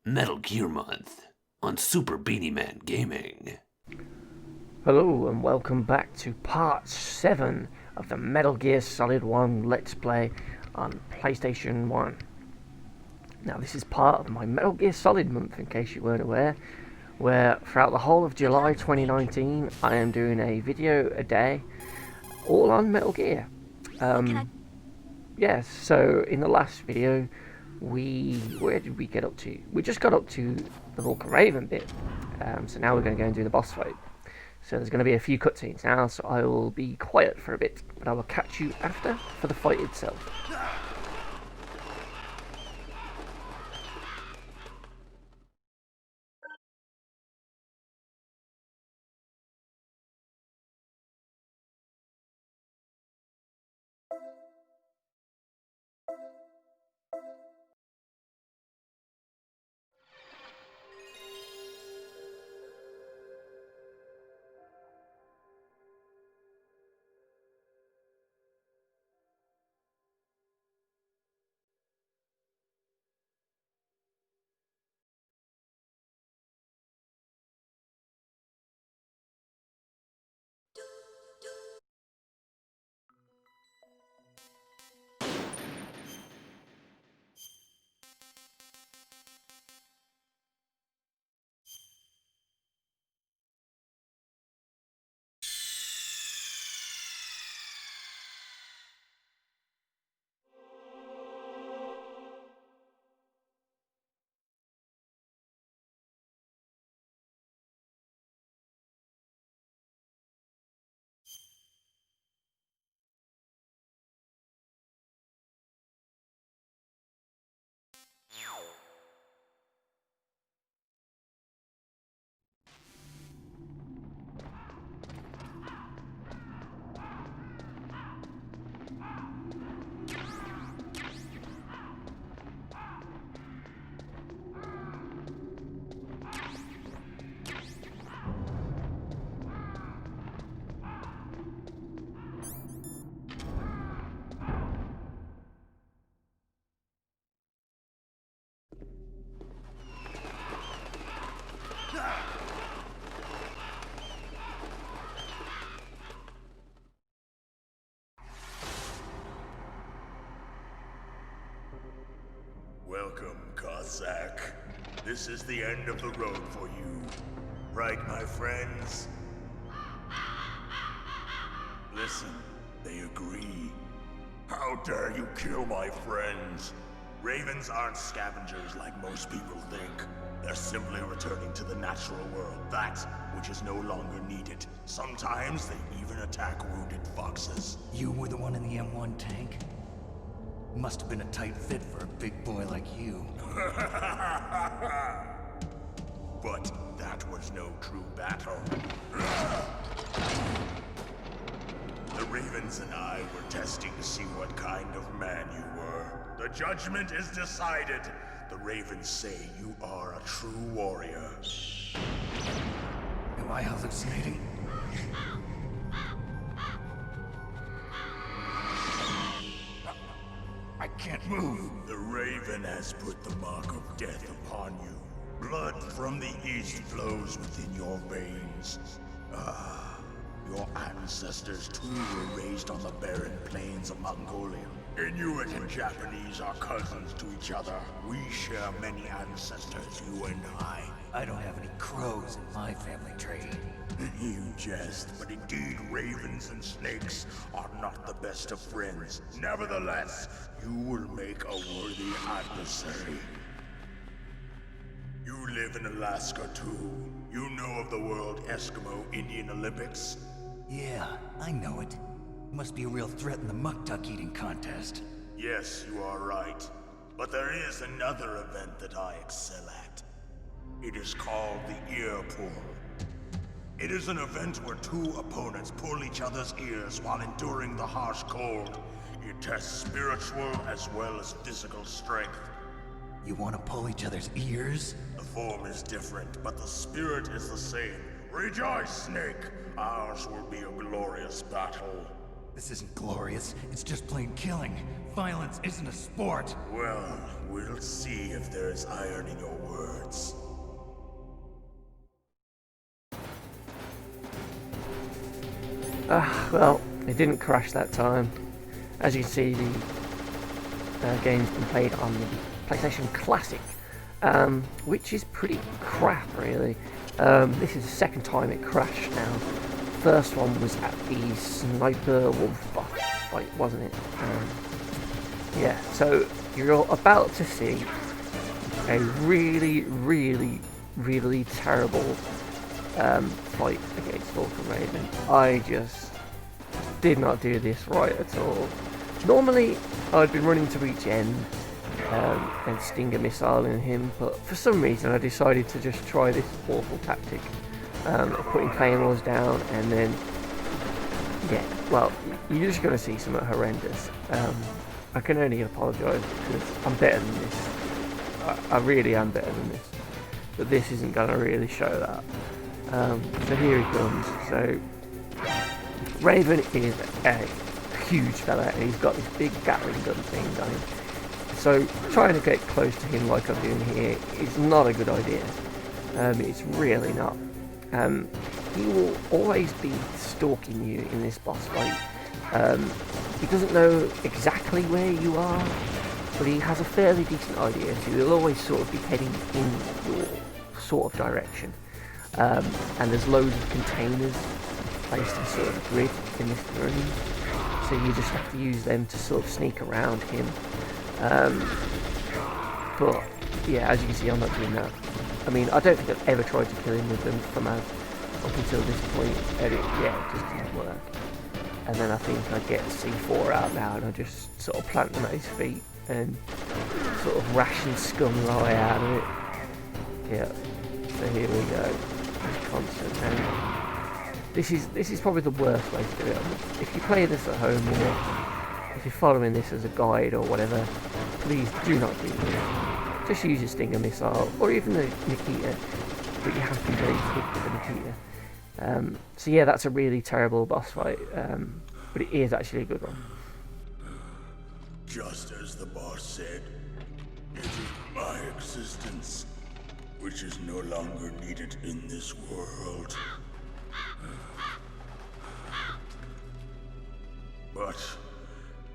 Metal Gear Month on Super Beanie-man Gaming. Hello and welcome back to part 7 of the Metal Gear Solid 1 Let's Play on PlayStation 1. Now this is part of my Metal Gear Solid month, in case you weren't aware, where throughout the whole of July 2019 I am doing a video a day all on Metal Gear. Yes, so in the last video where did we get up to? We just got up to the Vulcan Raven bit, so now we're going to go and do the boss fight. So there's going to be a few cutscenes now, so I will be quiet for a bit, but I will catch you after for the fight itself. Welcome, Cossack. This is the end of the road for you. Right, my friends? Listen, they agree. How dare you kill my friends? Ravens aren't scavengers like most people think. They're simply returning to the natural world, that which is no longer needed. Sometimes they even attack wounded foxes. You were the one in the M1 tank? Must have been a tight fit for a big boy like you. But that was no true battle. The Ravens and I were testing to see what kind of man you were. The judgment is decided. The Ravens say you are a true warrior. Am I hallucinating? I can't move. The Raven has put the mark of death upon you. Blood from the east flows within your veins. Your ancestors too were raised on the barren plains of Mongolia. Inuit and Japanese are cousins to each other. We share many ancestors, you and I. I don't have any crows in my family tree. You jest, but indeed ravens and snakes are not the best of friends. Nevertheless, you will make a worthy adversary. You live in Alaska too. You know of the World Eskimo Indian Olympics? Yeah, I know it. Must be a real threat in the muck duck eating contest. Yes, you are right. But there is another event that I excel at. It is called the ear pull. It is an event where two opponents pull each other's ears while enduring the harsh cold. It tests spiritual as well as physical strength. You want to pull each other's ears? The form is different, but the spirit is the same. Rejoice, Snake! Ours will be a glorious battle. This isn't glorious. It's just plain killing. Violence isn't a sport. Well, we'll see if there's iron in your words. Well, it didn't crash that time. As you can see, the game's been played on the PlayStation Classic, which is pretty crap, really. This is the second time it crashed now. First one was at the Sniper Wolf fight, wasn't it? Yeah, so you're about to see a really, really, really terrible fight against Vulcan Raven. I just did not do this right at all. Normally, I'd be running to each end and sting a missile in him, but for some reason I decided to just try this awful tactic of putting claymores down, and then, yeah, well, you're just going to see something horrendous. I can only apologise because I'm better than this. I really am better than this, but this isn't going to really show that. So here he comes. So Raven is a huge fella, and he's got this big Gatling gun thing going. So trying to get close to him like I'm doing here is not a good idea. It's really not. He will always be stalking you in this boss fight. He doesn't know exactly where you are, but he has a fairly decent idea, so he'll always sort of be heading in your sort of direction. And there's loads of containers placed in sort of a grid in this room, so you just have to use them to sort of sneak around him. But yeah, as you can see, I'm not doing that. I mean, I don't think I've ever tried to kill him with them from up until this point, and it just didn't work. And then I think I get C4 out now, and I just sort of plant them at his feet and sort of ration scum my way out of it. Yeah, so here we go. It's constant, and this is probably the worst way to do it. If you play this at home, or if you're following this as a guide or whatever, please do not do this. Just use your Stinger missile, or even the Nikita, but you have to be very quick with the Nikita. So yeah, that's a really terrible boss fight, but it is actually a good one. Just as the boss said, it is my existence which is no longer needed in this world. But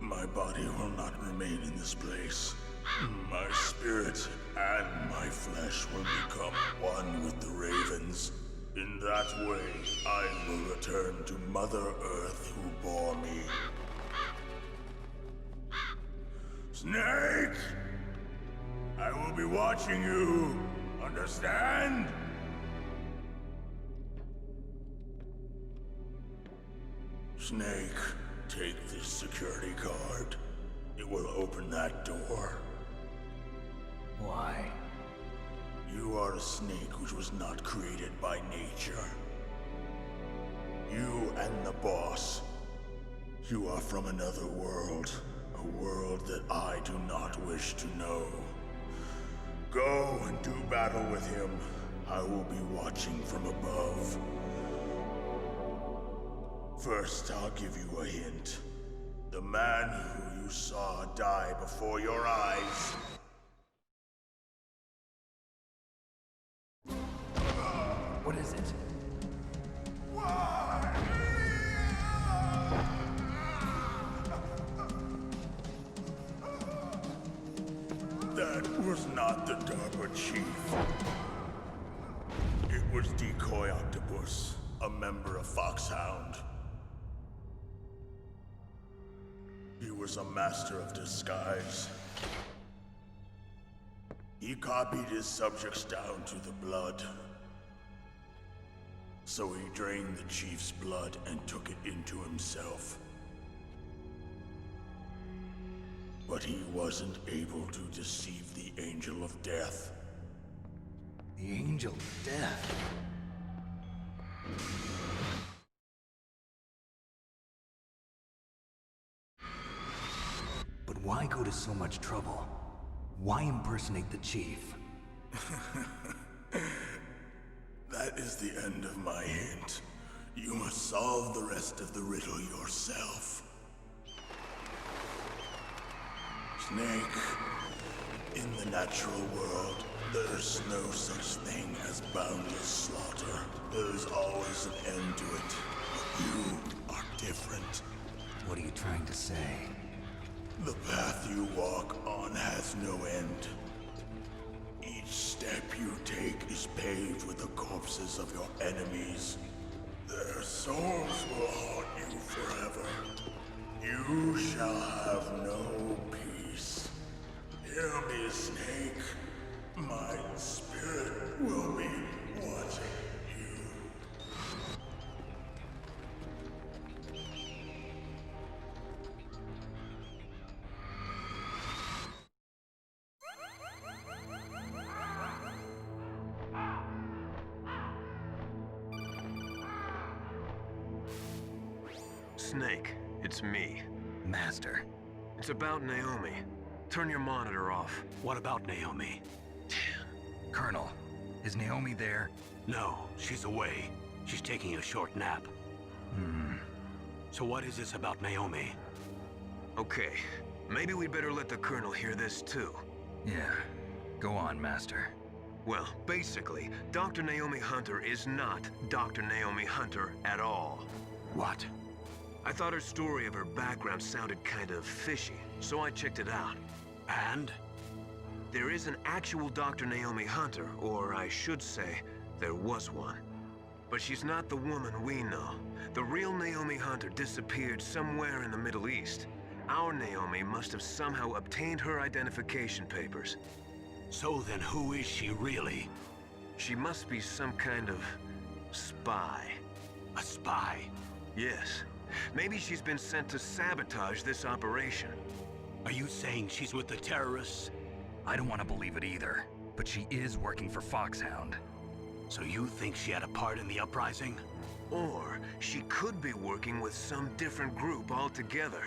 my body will not remain in this place. My spirit and my flesh will become one with the ravens. In that way, I will return to Mother Earth who bore me. Snake! I will be watching you. Understand? Snake, take this security card. It will open that door. Why? You are a snake which was not created by nature. You and the boss. You are from another world. A world that I do not wish to know. Go and do battle with him. I will be watching from above. First, I'll give you a hint. The man who you saw die before your eyes. What is it? That was not the DARPA chief. It was Decoy Octopus, a member of Foxhound. He was a master of disguise. He copied his subjects down to the blood. So he drained the chief's blood and took it into himself. But he wasn't able to deceive the Angel of Death. The Angel of Death? But why go to so much trouble? Why impersonate the chief? That is the end of my hint. You must solve the rest of the riddle yourself. Snake, in the natural world, there's no such thing as boundless slaughter. There's always an end to it. But you are different. What are you trying to say? The path you walk on has no end. Each step you take is paved with the corpses of your enemies. Their souls will haunt you forever. You shall have no peace. Hear me, Snake. My spirit will be watching you. Snake, it's me. Master. It's about Naomi. Turn your monitor off. What about Naomi? Colonel, is Naomi there? No, she's away. She's taking a short nap. So what is this about Naomi? Okay, maybe we'd better let the Colonel hear this too. Yeah. Go on, Master. Well, basically, Dr. Naomi Hunter is not Dr. Naomi Hunter at all. What? I thought her story of her background sounded kind of fishy, so I checked it out. And? There is an actual Dr. Naomi Hunter, or I should say, there was one. But she's not the woman we know. The real Naomi Hunter disappeared somewhere in the Middle East. Our Naomi must have somehow obtained her identification papers. So then who is she really? She must be some kind of spy. A spy? Yes. Maybe she's been sent to sabotage this operation. Are you saying she's with the terrorists? I don't want to believe it either, but she is working for Foxhound. So you think she had a part in the uprising? Or she could be working with some different group altogether.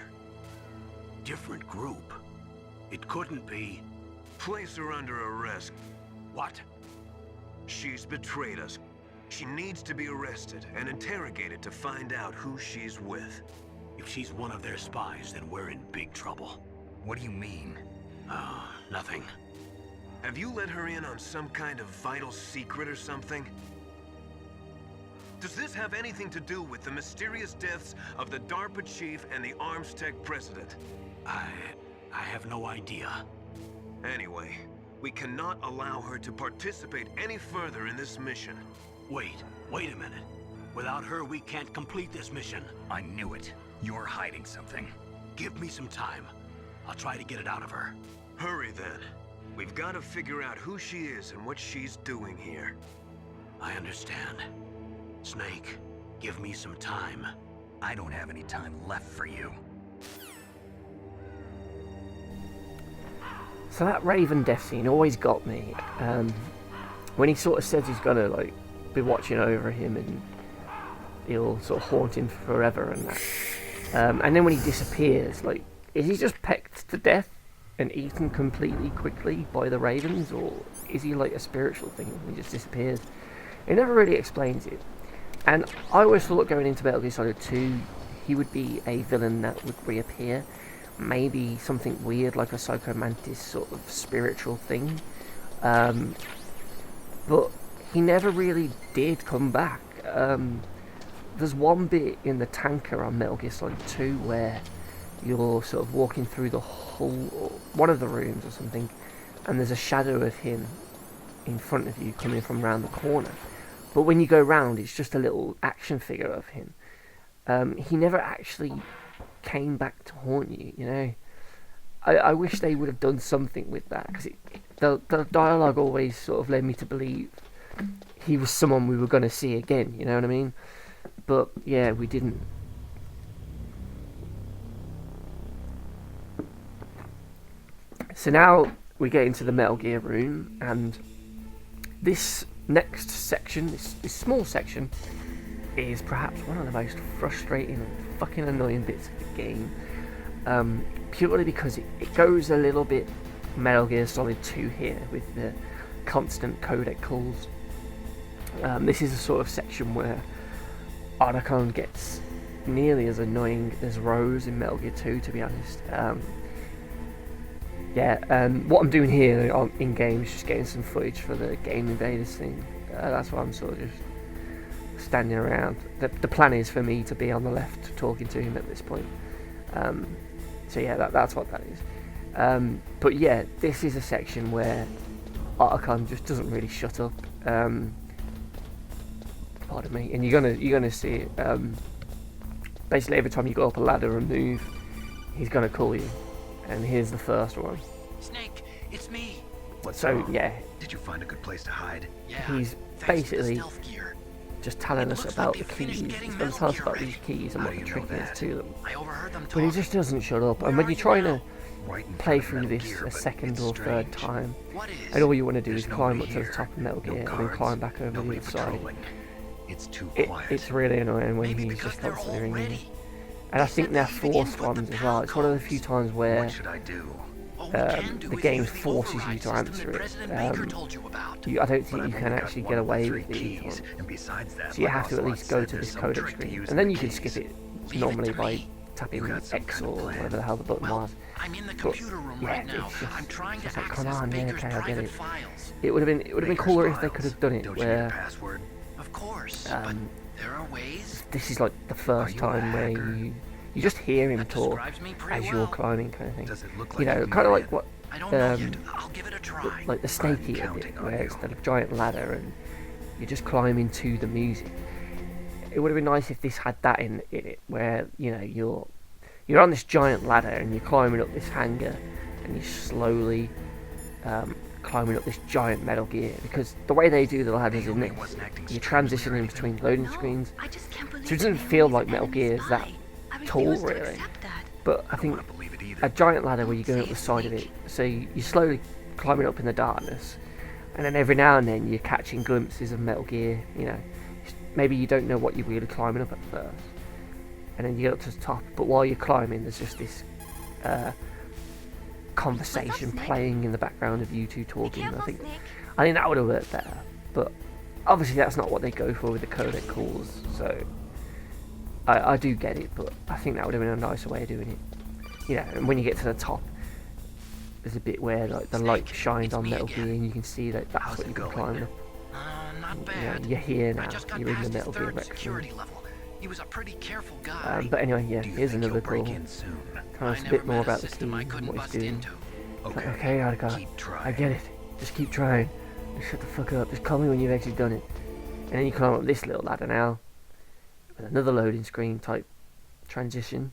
Different group? It couldn't be. Place her under arrest. What? She's betrayed us. She needs to be arrested and interrogated to find out who she's with. If she's one of their spies, then we're in big trouble. What do you mean? Nothing. Have you let her in on some kind of vital secret or something? Does this have anything to do with the mysterious deaths of the DARPA chief and the Arms Tech president? I have no idea. Anyway, we cannot allow her to participate any further in this mission. Wait a minute. Without her, we can't complete this mission. I knew it. You're hiding something. Give me some time. I'll try to get it out of her. Hurry then. We've got to figure out who she is and what she's doing here. I understand. Snake, give me some time. I don't have any time left for you. So that Raven death scene always got me. When he sort of says he's gonna like be watching over him and he'll sort of haunt him forever and that. And then when he disappears, like, is he just pecked to death and eaten completely quickly by the Ravens, or is he like a spiritual thing and he just disappears? It never really explains it. And I always thought going into Metal Gear Solid 2, he would be a villain that would reappear. Maybe something weird like a Psycho Mantis sort of spiritual thing. But he never really did come back. There's one bit in the tanker on Metal Gear Solid 2 where you're sort of walking through the whole, one of the rooms or something, and there's a shadow of him in front of you coming from around the corner. But when you go round, it's just a little action figure of him. He never actually came back to haunt you, you know. I wish they would have done something with that, because the dialogue always sort of led me to believe he was someone we were going to see again, you know what I mean? But yeah, we didn't. So now we get into the Metal Gear room, and this next section, this small section, is perhaps one of the most frustrating and fucking annoying bits of the game. Purely because it goes a little bit Metal Gear Solid 2 here with the constant codec calls. This is a sort of section where Otacon gets nearly as annoying as Rose in Metal Gear 2, to be honest. yeah, what I'm doing here in game is just getting some footage for the Game Invaders thing. That's why I'm sort of just standing around. The plan is for me to be on the left talking to him at this point. So yeah, that's what that is. But yeah, this is a section where Otacon just doesn't really shut up. Pardon me. And you're gonna see it. Basically, every time you go up a ladder and move, he's gonna call you. And here's the first one. Snake, it's me. What's So wrong? yeah, Did you find a good place to hide? Yeah, he's thanks to the basically stealth gear. just telling It us looks about like the they finished keys. getting He's going to Metal tell us Gear about ready. these keys and How what do the you trick know is that? to them. I overheard them But talking. he just doesn't shut up. Where And when are you're you trying now? to Right in play front of through Metal this Gear, a but second it's or third strange. time, What is? and all you want to do There's is climb nobody up to the here. top of Metal No Gear and then guards, climb back over nobody the other side. patrolling. It's too quiet. It's really annoying when Maybe he's because just they're constantly all ringing you. ready. And I They think said they're they even forced input the ones as well. It's one of the few times where What should I do? What we can do the is game use the forces you override to system answer that it. President Baker told you about. I don't But think I've you can only got actually one get of the away 3 with these keys, ones. and besides that, So you my have to boss at lot least go said to there's this some codec trick to screen, using and then the you can keys. skip it Leave it normally to by me. tapping You got some X kind of or plan? whatever the hell the button Well, was. I'm in the But, computer room yeah, right now. it's just- I'm trying to it's like, access come on, yeah, Baker's okay, I get private it. files. It would have been Baker's cooler if they files. could have done it Don't you need a where password? Of course, but there are ways. this is like the first you a time where hacker? you just hear him That talk describes me pretty as well. you're climbing, kind of thing. Does it look You like know, you kind of made like it? what I don't know yet. I'll give it a try. like the Snake I'm Eater counting did, on where you. it's the giant ladder and you're just climbing to the music. It would have been nice if this had that in it, where you know you're on this giant ladder and you're climbing up this hangar and you're slowly climbing up this giant Metal Gear, because the way they do the ladders in Naomi this, wasn't acting you're strange transitioning or between loading No, screens, I just can't believe so it doesn't Naomi's feel like an Metal enemy Gear is that spy. I tall, refuse to really. accept that. But I I don't think want to believe it either. a giant ladder where you're Don't going up say the it, side of it, Snake. so you're slowly climbing up in the darkness, and then every now and then you're catching glimpses of Metal Gear. You know, maybe you don't know what you're really climbing up at first, and then you get up to the top. But while you're climbing, there's just this conversation Snake? playing in the background of you two talking. Careful, I think Snake. that would have worked better, but obviously that's not what they go for with the codec calls. So I do get it, but I think that would have been a nicer way of doing it. You know, and when you get to the top, there's a bit where like the light Snake, shines it's on me Metal again. Gear, and you can see that that's How's what it you've been going? climbing up. Not You know, bad. you're here I now. just got You're in past the his Metal Gear third Rex room. security level. He was a pretty careful guy. But anyway, yeah, Do you here's think another you'll break call. in soon? Tell us I a never bit more met a about the system I team and couldn't what he's bust doing. into. Okay. Okay, Otacon, Keep trying. I get it. Just keep trying. Just shut the fuck up. Just call me when you've actually done it. And then you climb up this little ladder now, with another loading screen type transition.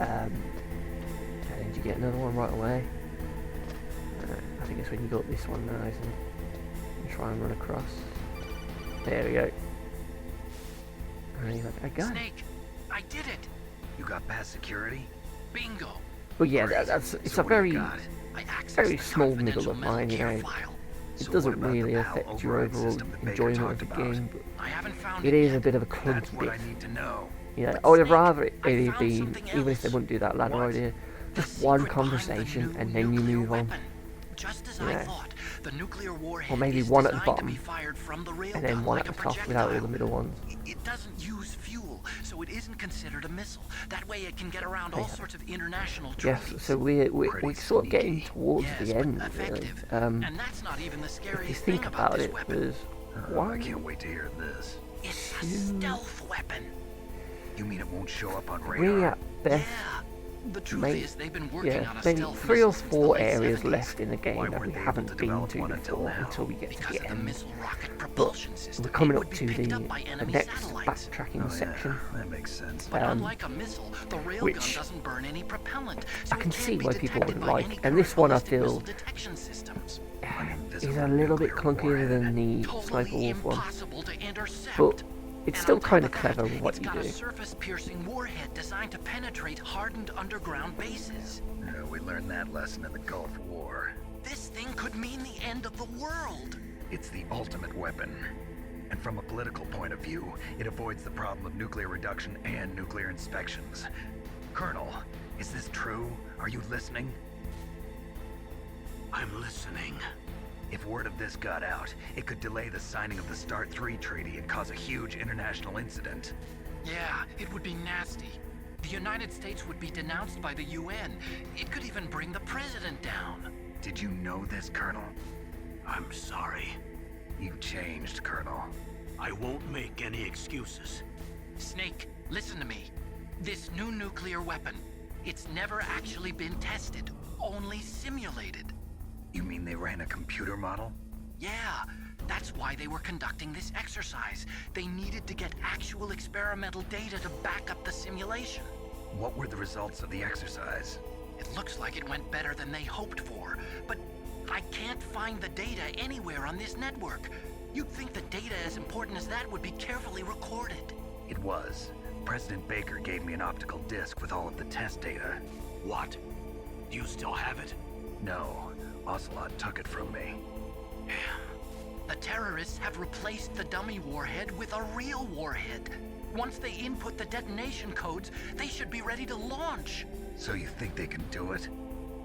And then you get another one right away. I think it's when you go up this one now, isn't it? And try and run across. There we go. And then you're like, I got it. Snake, I did it. You got past security? Bingo. But yeah, Great. it's So a what do very you got? I accessed very the small confidential niggle of Metal mine, you Gear know. file. It So what doesn't about the really PAL affect your override overall system that Baker enjoyment of talked the about? game, but I haven't found it it is a yet. bit of a That's clunky what bit. I need to know. Yeah, But I would have Snake, rather it I had found been, something even if they else. wouldn't do that ladder What? idea, The just one secret behind the conversation new and then you nuclear move on. weapon. Just as I Yeah. thought, the nuclear warhead Or maybe is one at the designed to be bottom, fired from the railgun and then one like at the a top without all the projectile. middle ones. It doesn't use fuel, so it isn't considered a missile. That way it can get around all sorts of international Yes, treaties. so we're Pretty sort of getting sneaky. towards Yes, the but end, really. effective. And And that's not even the if you scariest think thing about this it, weapon. there's I one, can't wait to hear this. It's a stealth weapon. You mean it won't show up on three radar? at best, Yeah. The truth Maybe- is, they've been working yeah, on a maybe stealth 3 or missile since the 4 late areas 70s. left in the game Why that we weren't they able haven't to been develop to one until before now? until we get to Because the of the end. missile rocket propulsion system. We're coming it up would be to picked the up by enemy next satellites. backtracking Oh, section. yeah, that makes sense. But Um, unlike a missile, the railgun which doesn't burn any propellant, so I can it can't see be why people detected wouldn't by like. any And this current one I ballistic missile feel detection systems. is a little bit nuclear clunkier than the Totally Sniper Wolf one, impossible to intercept. but it's And still on top kind of that, clever with what it's you got a do. surface-piercing warhead designed to penetrate hardened underground bases. Yeah, we learned that lesson in the Gulf War. This thing could mean the end of the world. It's the ultimate weapon. And from a political point of view, it avoids the problem of nuclear reduction and nuclear inspections. Colonel, is this true? Are you listening? I'm listening. If word of this got out, it could delay the signing of the START 3 treaty and cause a huge international incident. Yeah, it would be nasty. The United States would be denounced by the UN. It could even bring the president Did you know this, Colonel? I'm sorry. You changed, Colonel. I won't make any excuses. Snake, listen to me. This new nuclear weapon, it's never actually been tested, only simulated. You mean they ran a computer model? Yeah, that's why they were conducting this exercise. They needed to get actual experimental data to back up the simulation. What were the results of the exercise? It looks like it went better than they hoped for, but I can't find the data anywhere on this network. You'd think the data as important as that would be carefully recorded. It was. President Baker gave me an optical disc with all of the test data. What? Do you still have it? No, Ocelot took it from me. The terrorists have replaced the dummy warhead with a real warhead. Once they input the detonation codes, they should be ready to launch. So you think they can do it?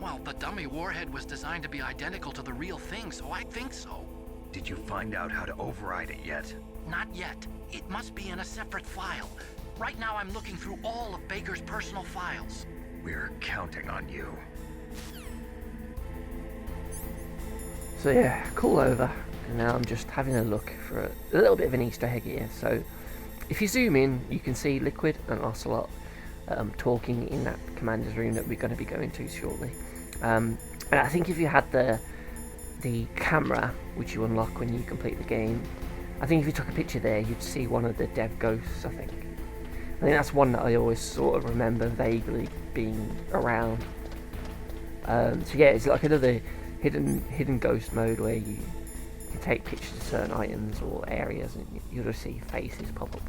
Well, the dummy warhead was designed to be identical to the real thing, so I think so. Did you find out how to override it yet? Not yet. It must be in a separate file. Right now I'm looking through all of Baker's personal files. We're counting on you. So yeah, cool over. And now I'm just having a look for a little bit of an Easter egg here. So if you zoom in, you can see Liquid and Ocelot talking in that commander's room that we're going to be going to shortly. And I think if you had the camera, which you unlock when you complete the game, I think if you took a picture there, you'd see one of the dev ghosts, I think that's one that I always sort of remember vaguely being around. So yeah, it's like another hidden ghost mode where you can take pictures of certain items or areas and you'll just see faces pop up.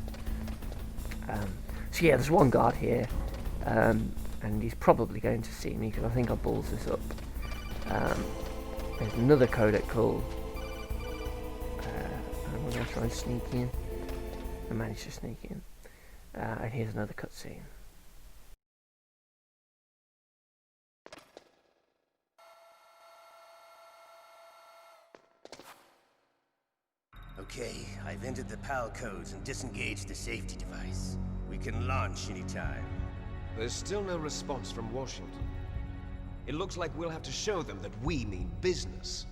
So yeah, there's one guard here, and he's probably going to see me because I think I balls this up. There's another codec call. I'm going to try and sneak in. I managed to sneak in. And here's another cutscene. Okay, I've entered the PAL codes and disengaged the safety device. We can launch anytime. There's still no response from Washington. It looks like we'll have to show them that we mean business.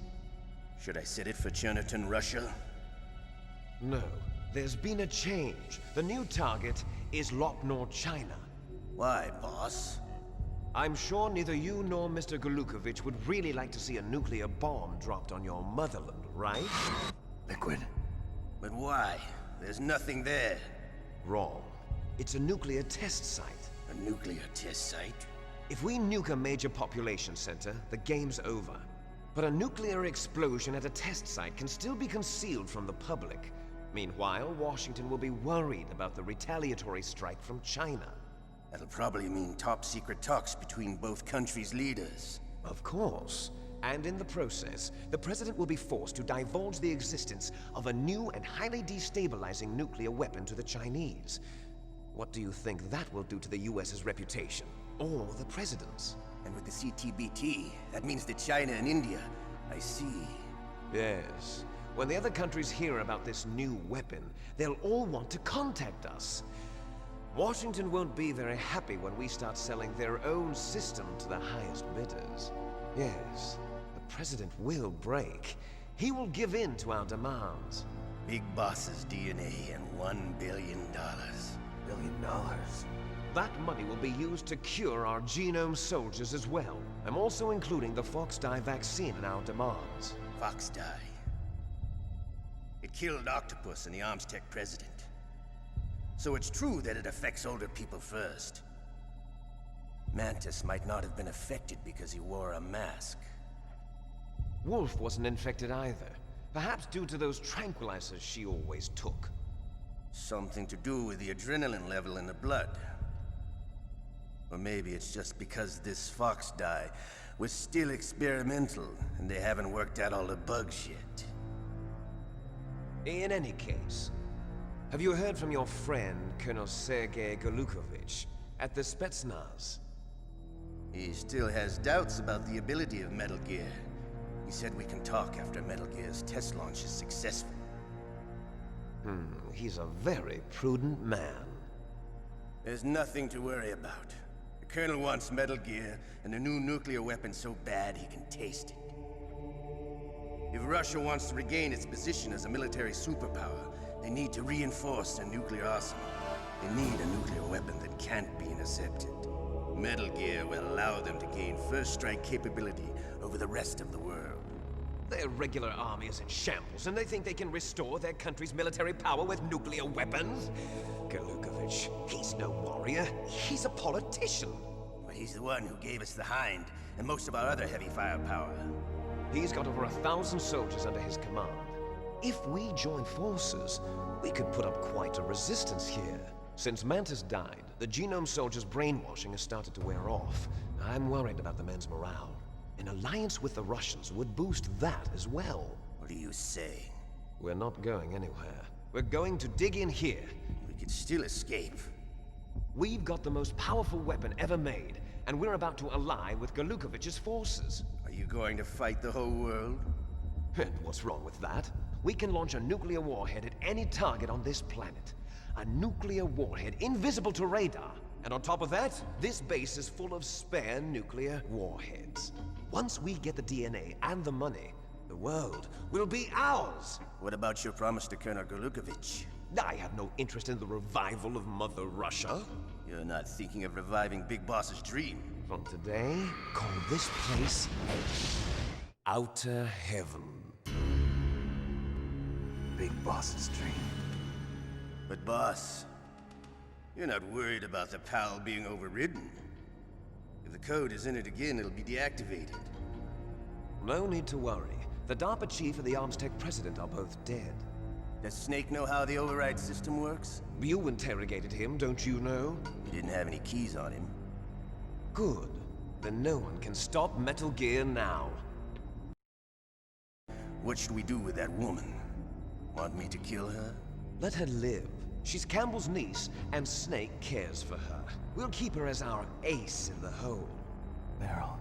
Should I set it for Chernobyl, Russia? No, there's been a change. The new target is Lopnor, China. Why, boss? I'm sure neither you nor Mr. Golukovich would really like to see a nuclear bomb dropped on your motherland, right? Liquid. But why? There's nothing there. Wrong. It's a nuclear test site. A nuclear test site? If we nuke a major population center, the game's over. But a nuclear explosion at a test site can still be concealed from the public. Meanwhile, Washington will be worried about the retaliatory strike from China. That'll probably mean top-secret talks between both countries' leaders. Of course. And in the process, the President will be forced to divulge the existence of a new and highly destabilizing nuclear weapon to the Chinese. What do you think that will do to the US's reputation? Or the President's? And with the CTBT, that means that China and India. I see. Yes. When the other countries hear about this new weapon, they'll all want to contact us. Washington won't be very happy when we start selling their own system to the highest bidders. Yes, the President will break. He will give in to our demands. Big Boss's DNA and $1 billion. $1 billion? That money will be used to cure our genome soldiers as well. I'm also including the Fox-Die vaccine in our demands. Fox-Die. It killed Octopus and the Armstech president. So it's true that it affects older people first. Mantis might not have been affected because he wore a mask. Wolf wasn't infected either. Perhaps due to those tranquilizers she always took. Something to do with the adrenaline level in the blood. Or maybe it's just because this Fox-Die was still experimental and they haven't worked out all the bugs yet. In any case, have you heard from your friend, Colonel Sergei Golukovich, at the Spetsnaz? He still has doubts about the ability of Metal Gear. He said we can talk after Metal Gear's test launch is successful. He's a very prudent man. There's nothing to worry about. The Colonel wants Metal Gear and a new nuclear weapon so bad he can taste it. If Russia wants to regain its position as a military superpower, they need to reinforce their nuclear arsenal. They need a nuclear weapon that can't be intercepted. Metal Gear will allow them to gain first strike capability over the rest of the world. Their regular army is in shambles, and they think they can restore their country's military power with nuclear weapons? Galukovich, he's no warrior. He's a politician. Well, he's the one who gave us the Hind and most of our other heavy firepower. He's got over 1,000 soldiers under his command. If we join forces, we could put up quite a resistance here. Since Mantis died, the Genome Soldier's brainwashing has started to wear off. I'm worried about the men's morale. An alliance with the Russians would boost that as well. What are you saying? We're not going anywhere. We're going to dig in here. We could still escape. We've got the most powerful weapon ever made, and we're about to ally with Galukovich's forces. Are you going to fight the whole world? And what's wrong with that? We can launch a nuclear warhead at any target on this planet. A nuclear warhead invisible to radar. And on top of that, this base is full of spare nuclear warheads. Once we get the DNA and the money, the world will be ours! What about your promise to Colonel Galukovich? I have no interest in the revival of Mother Russia. You're not thinking of reviving Big Boss's dream. From today, call this place Outer Heaven. Big Boss's dream. But boss, you're not worried about the PAL being overridden. If the code is in it again, it'll be deactivated. No need to worry. The DARPA chief and the Arms Tech president are both dead. Does Snake know how the override system works? You interrogated him, don't you know? He didn't have any keys on him. Good. Then no one can stop Metal Gear now. What should we do with that woman? Want me to kill her? Let her live. She's Campbell's niece, and Snake cares for her. We'll keep her as our ace in the hole. Meryl,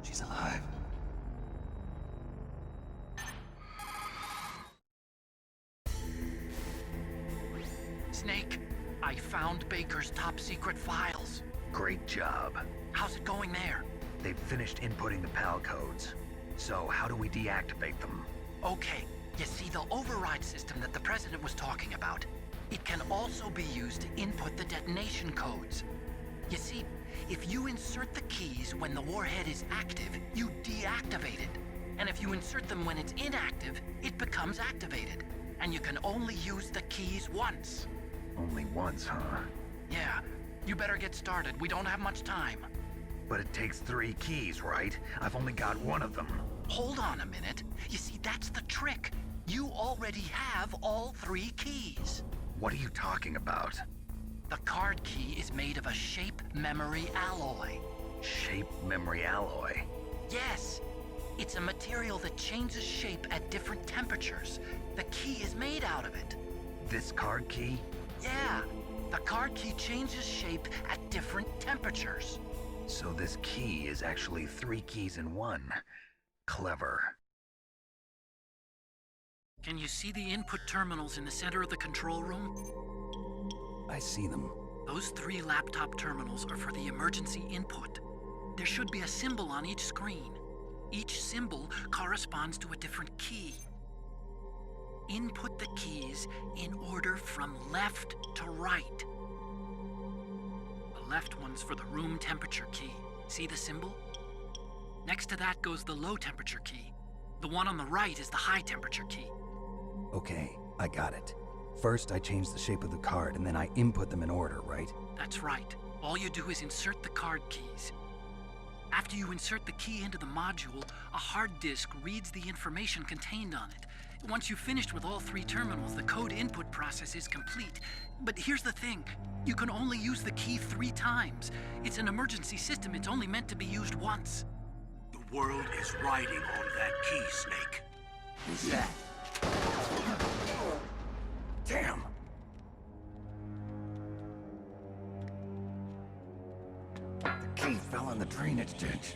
she's alive. Snake, I found Baker's top-secret files. Great job. How's it going there? They've finished inputting the PAL codes. So how do we deactivate them? Okay, you see the override system that the President was talking about? It can also be used to input the detonation codes. You see, if you insert the keys when the warhead is active, you deactivate it. And if you insert them when it's inactive, it becomes activated. And you can only use the keys once. Only once, huh? Yeah, you better get started. We don't have much time. But it takes 3 keys, right? I've only got 1 of them. Hold on a minute. You see, that's the trick. You already have all 3 keys. What are you talking about? The card key is made of a shape memory alloy. Shape memory alloy? Yes. It's a material that changes shape at different temperatures. The key is made out of it. This card key? Yeah. The card key changes shape at different temperatures. So this key is actually 3 keys in 1. Clever. Can you see the input terminals in the center of the control room? I see them. Those 3 laptop terminals are for the emergency input. There should be a symbol on each screen. Each symbol corresponds to a different key. Input the keys in order from left to right. The left one's for the room temperature key. See the symbol? Next to that goes the low temperature key. The one on the right is the high temperature key. Okay, I got it. First, I change the shape of the card, and then I input them in order, right? That's right. All you do is insert the card keys. After you insert the key into the module, a hard disk reads the information contained on it. Once you've finished with all 3 terminals, the code input process is complete. But here's the thing. You can only use the key 3 times. It's an emergency system. It's only meant to be used once. The world is riding on that key, Snake. Who's that? Damn! The key fell in the drainage ditch.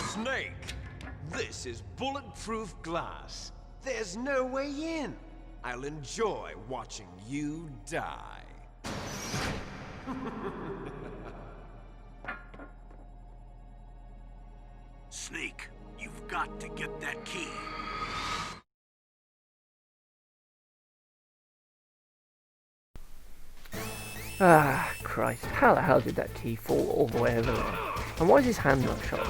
Snake! This is bulletproof glass. There's no way in. I'll enjoy watching you die. Snake, you've got to get that key. Ah, Christ. How the hell did that key fall all the way over there? And why is his hand not shot?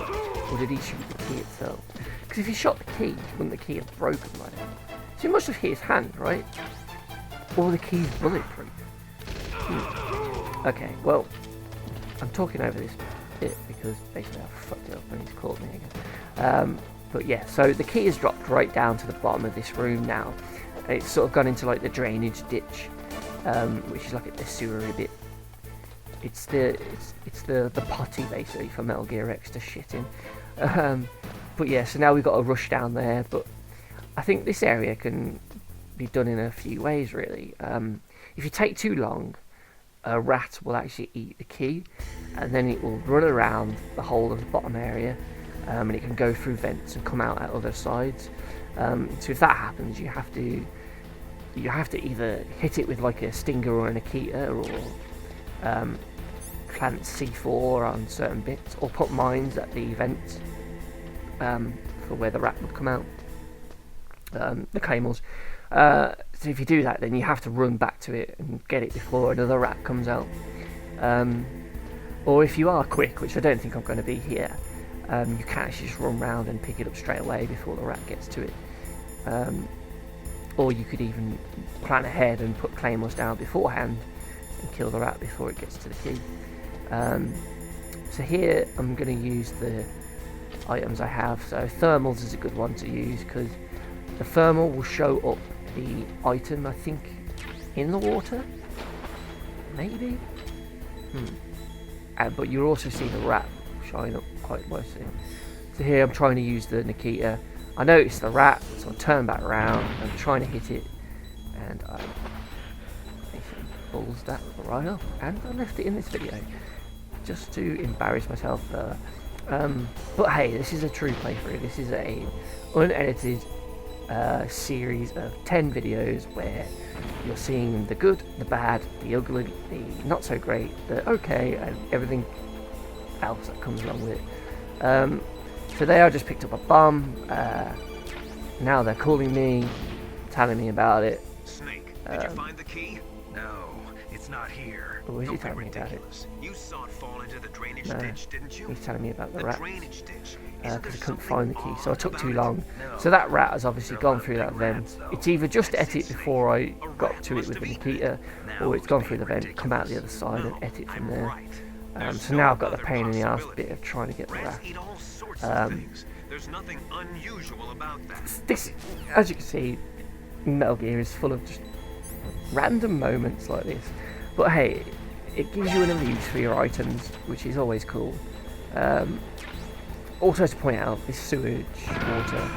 Or did he shoot the key itself? Because if he shot the key, wouldn't the key have broken by now? So he must have hit his hand, right? Or the key's bulletproof. Okay, well, I'm talking over this bit because basically I fucked it up and he's caught me again. But yeah, so the key is dropped right down to the bottom of this room now. It's sort of gone into like the drainage ditch. Which is like a sewery bit. It's the potty basically for Metal Gear X to shit in. But yeah, so now we've got to rush down there. But I think this area can be done in a few ways really. If you take too long, a rat will actually eat the key, and then it will run around the whole of the bottom area, and it can go through vents and come out at other sides. So if that happens, you have to either hit it with like a stinger or an Akita, or plant C4 on certain bits, or put mines at the vents for where the rat would come out, the claymores. So if you do that, then you have to run back to it and get it before another rat comes out. Or if you are quick, which I don't think I'm going to be here, you can actually just run round and pick it up straight away before the rat gets to it. Or you could even plan ahead and put claymores down beforehand and kill the rat before it gets to the key. So here I'm going to use the items I have. So thermals is a good one to use because the thermal will show up the item, I think, in the water? Maybe? But you'll also see the rat showing up quite nicely. So here I'm trying to use the Nikita. I noticed the rat, so I turn back around, I'm trying to hit it, and I basically balls that right off, and I left it in this video, just to embarrass myself further. But hey, this is a true playthrough. This is a unedited series of 10 videos where you're seeing the good, the bad, the ugly, the not so great, the okay, and everything else that comes along with it. Today I just picked up a bomb. Now they're calling me, telling me about it. Snake, did you find the key? No, it's not here. Or is he telling me about it? You saw it fall into the drainage No, ditch, didn't you? he's telling me about the rat. Drainage ditch. Because I couldn't find the key, so I took too long. So that rat has obviously gone through that vent. It's either just ate it before I got to it with the Nikita, or it's gone through the vent, come out the other side and ate it from there. So now I've got the pain in the ass bit of trying to get the rat. There's nothing unusual about that. This, as you can see, Metal Gear is full of just random moments like this. But hey, it gives you an elite for your items, which is always cool. Also to point out, this sewage water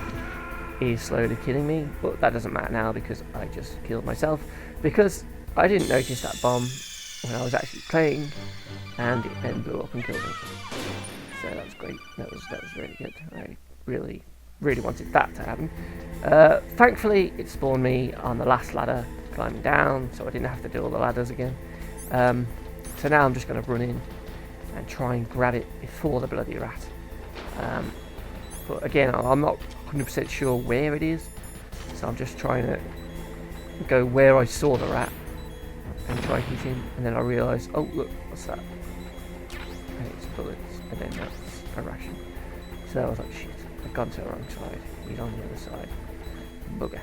is slowly killing me, but that doesn't matter now because I just killed myself. Because I didn't notice that bomb when I was actually playing, and it then blew up and killed me. So that was great. That was really good. I really wanted that to happen. Thankfully, it spawned me on the last ladder climbing down, so I didn't have to do all the ladders again. So now I'm just going to run in and try and grab it before the bloody rat. But again, I'm not 100% sure where it is, so I'm just trying to go where I saw the rat and try hitting, and then I realise, oh look, what's that? And it's bullets, and then that's a ration. So I was like, shit, I've gone to the wrong side. He's on the other side. Bugger.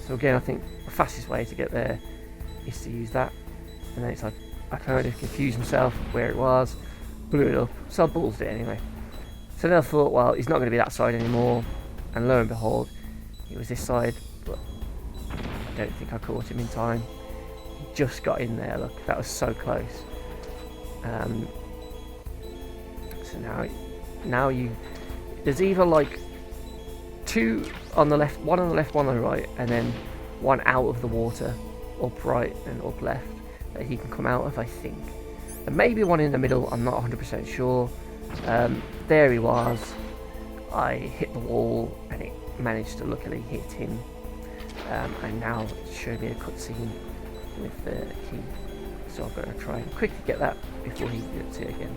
So again, I think the fastest way to get there is to use that, and then it's like I kind of confused myself where it was, blew it up, so I ballsed it anyway. So then I thought, well, he's not going to be that side anymore, and lo and behold, it was this side, but I don't think I caught him in time. He just got in there, look, that was so close. So now there's either like two on the left, one on the left, one on the right, and then one out of the water, up right and up left, that he can come out of, I think. And maybe one in the middle, I'm not 100% sure. There he was. I hit the wall and it managed to luckily hit him. And now it showed me a cutscene with the key. So I'm going to try and quickly get that before he gets it again.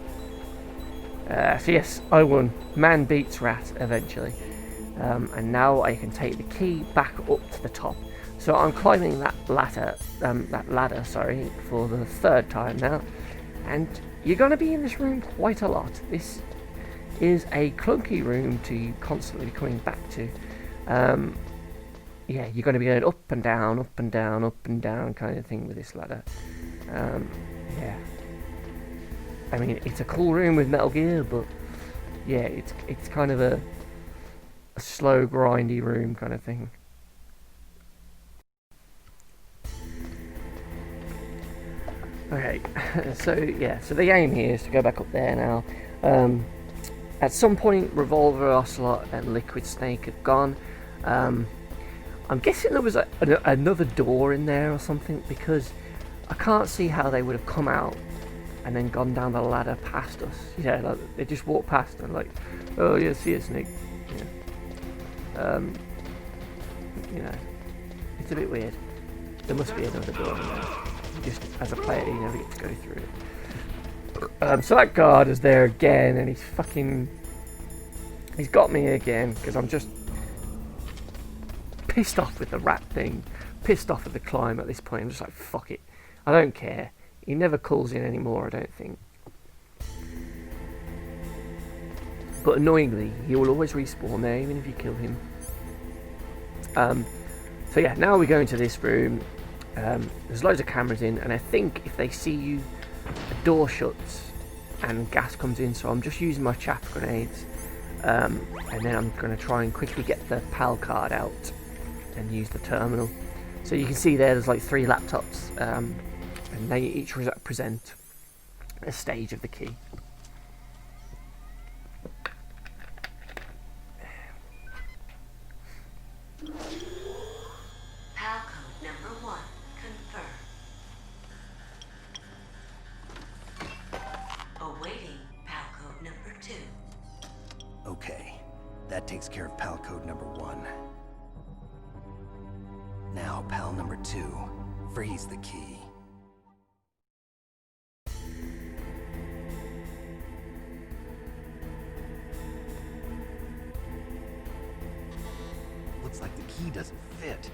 So yes, I won. Man beats rat eventually. And now I can take the key back up to the top. So I'm climbing that ladder, for the third time now. And you're going to be in this room quite a lot. This is a clunky room to constantly be coming back to. Yeah, you're going to be going up and down, up and down, up and down kind of thing with this ladder. Yeah. I mean, it's a cool room with Metal Gear, but yeah, it's kind of a slow, grindy room kind of thing. Okay, so yeah, so the aim here is to go back up there now. At some point, Revolver, Ocelot, and Liquid Snake have gone. I'm guessing there was another door in there or something, because I can't see how they would have come out and then gone down the ladder past us. Yeah, like, they just walked past and like, oh yeah, see you, Snake. Yeah. You know, it's a bit weird. There must be another door in there. Just as a player, you never get to go through it. So that guard is there again, and he's got me again, because I'm just pissed off with the rat thing, pissed off with the climb at this point. I'm just like, fuck it, I don't care. He never calls in anymore, I don't think. But annoyingly, he will always respawn there, even if you kill him. So yeah, now we go into this room. There's loads of cameras in, and I think if they see you, a door shuts and gas comes in, so I'm just using my chaff grenades, and then I'm going to try and quickly get the PAL card out and use the terminal. So you can see there's like 3 laptops, and they each represent a stage of the key. PAL code number 1 confirmed. Awaiting PAL code number 2. Okay, that takes care of PAL code number 1. Now, PAL number 2, freeze the key. Looks like the key doesn't fit.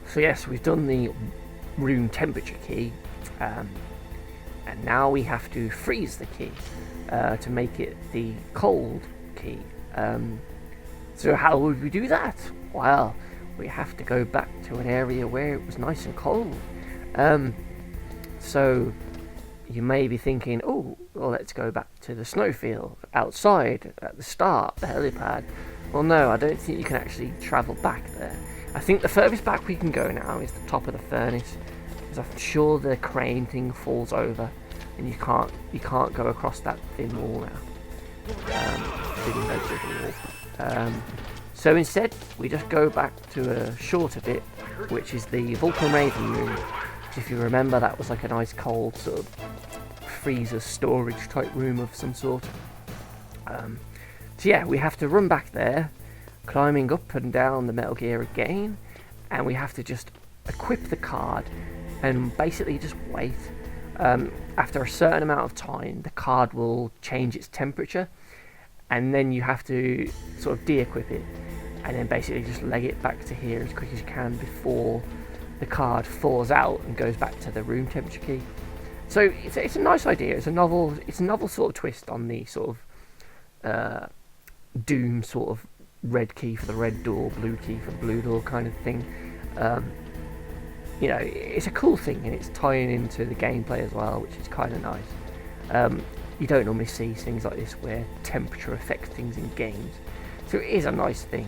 So yes, we've done the room temperature key, and now we have to freeze the key to make it the cold key. So how would we do that? Well, we have to go back to an area where it was nice and cold. So you may be thinking, oh, well, let's go back to the snowfield outside at the start, the helipad. Well, no, I don't think you can actually travel back there. I think the furthest back we can go now is the top of the furnace, because I'm sure the crane thing falls over, and you can't go across that thin wall now. So instead, we just go back to a shorter bit, which is the Vulcan Raven room. Which, if you remember, that was like an ice cold sort of freezer storage type room of some sort. So yeah, we have to run back there, climbing up and down the Metal Gear again, and we have to just equip the card and basically just wait. After a certain amount of time, the card will change its temperature, and then you have to sort of de-equip it, and then basically just leg it back to here as quick as you can before the card falls out and goes back to the room temperature key. So it's a nice idea. It's a novel sort of twist on the sort of Doom sort of red key for the red door, blue key for the blue door kind of thing. You know, it's a cool thing, and it's tying into the gameplay as well, which is kind of nice. You don't normally see things like this where temperature affects things in games, so it is a nice thing.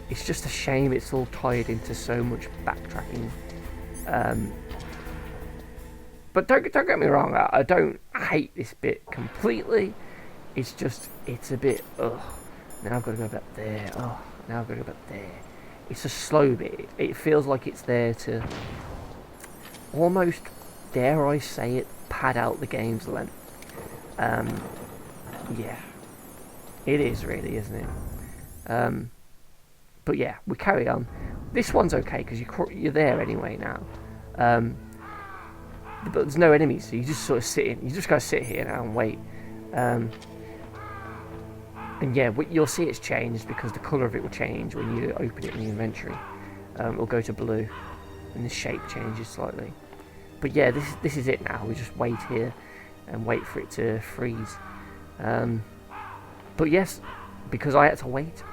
It's just a shame it's all tied into so much backtracking. But don't get me wrong, I don't hate this bit completely. It's just, it's a bit, ugh, now I've got to go back there, oh, now I've got to go back there. It's a slow bit. It feels like it's there to almost, dare I say it, pad out the game's length. Yeah, it is really, isn't it? But yeah, we carry on. This one's okay because you're there anyway now. But there's no enemies, so you just sort of sit in. You just gotta sit here now and wait. And yeah, you'll see it's changed because the colour of it will change when you open it in the inventory. It will go to blue, and the shape changes slightly. But yeah, this is it now. We just wait here and wait for it to freeze. But yes, because I had to wait,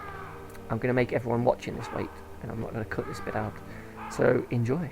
I'm going to make everyone watching this wait, and I'm not going to cut this bit out. So enjoy.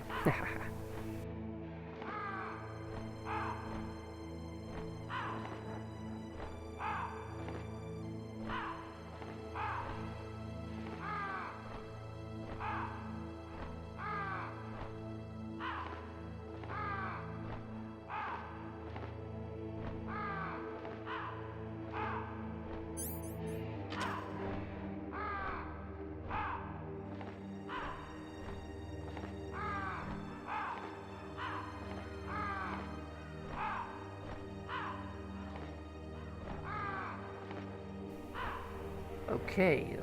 Okay,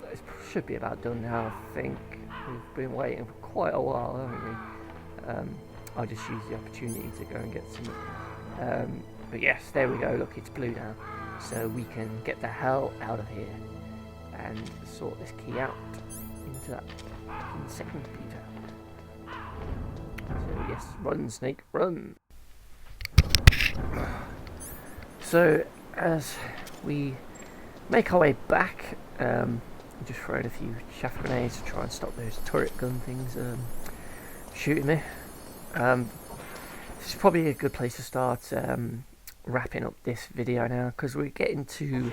that should be about done now, I think. We've been waiting for quite a while, haven't we? I'll just use the opportunity to go and get some. But yes, there we go, look, it's blue now. So we can get the hell out of here and sort this key out into that second computer. So yes, run, Snake, run! So, as we make our way back, just throwing a few chaff grenades to try and stop those turret gun things shooting me. This is probably a good place to start wrapping up this video now, because we're getting to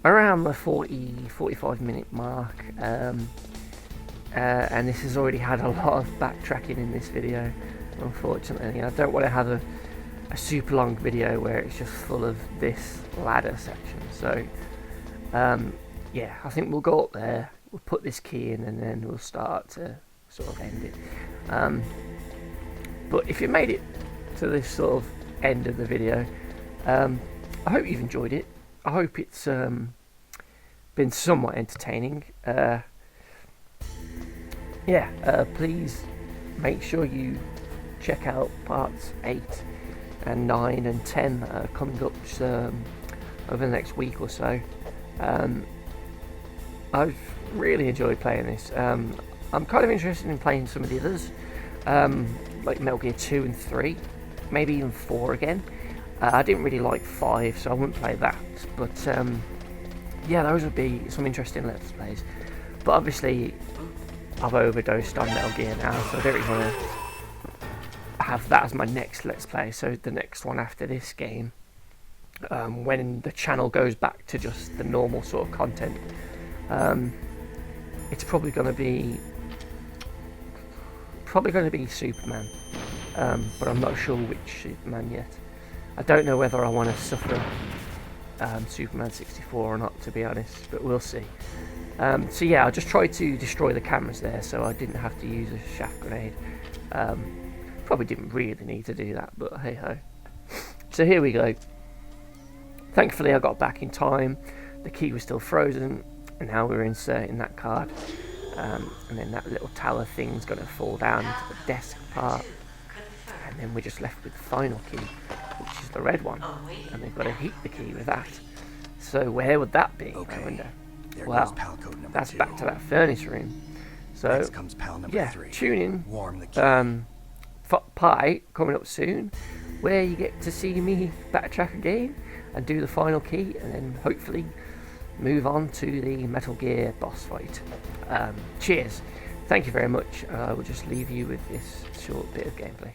around the 40-45 minute mark, and this has already had a lot of backtracking in this video, unfortunately. I don't want to have a super long video where it's just full of this ladder section. So yeah, I think we'll go up there, we'll put this key in, and then we'll start to sort of end it. But if you made it to this sort of end of the video, I hope you've enjoyed it. I hope it's been somewhat entertaining. Yeah, please make sure you check out parts 8 and 9 and 10 coming up over the next week or so. I've really enjoyed playing this. I'm kind of interested in playing some of the others, like Metal Gear 2 and 3, maybe even 4 again. I didn't really like 5, so I wouldn't play that, but yeah, those would be some interesting Let's Plays. But obviously, I've overdosed on Metal Gear now, so I don't really want to have that as my next Let's Play. So the next one after this game, when the channel goes back to just the normal sort of content, it's probably going to be Superman, but I'm not sure which Superman yet. I don't know whether I want to suffer Superman 64 or not, to be honest, but we'll see. So yeah, I just tried to destroy the cameras there, so I didn't have to use a shaft grenade. Probably didn't really need to do that, but hey ho. So here we go. Thankfully I got back in time, the key was still frozen, and now we're inserting that card, and then that little tower thing's going to fall down into the desk part, and then we're just left with the final key, which is the red one, and we've got to heat the key with that. So where would that be, I wonder? Well, that's back to that furnace room. So next comes pal number yeah, 3. tune in. Warm the key. Part 8 coming up soon, where you get to see me backtrack again and do the final key, and then hopefully move on to the Metal Gear boss fight. Cheers. Thank you very much. I will just leave you with this short bit of gameplay.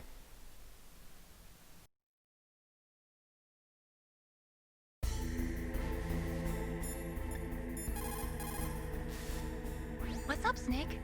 What's up, Snake?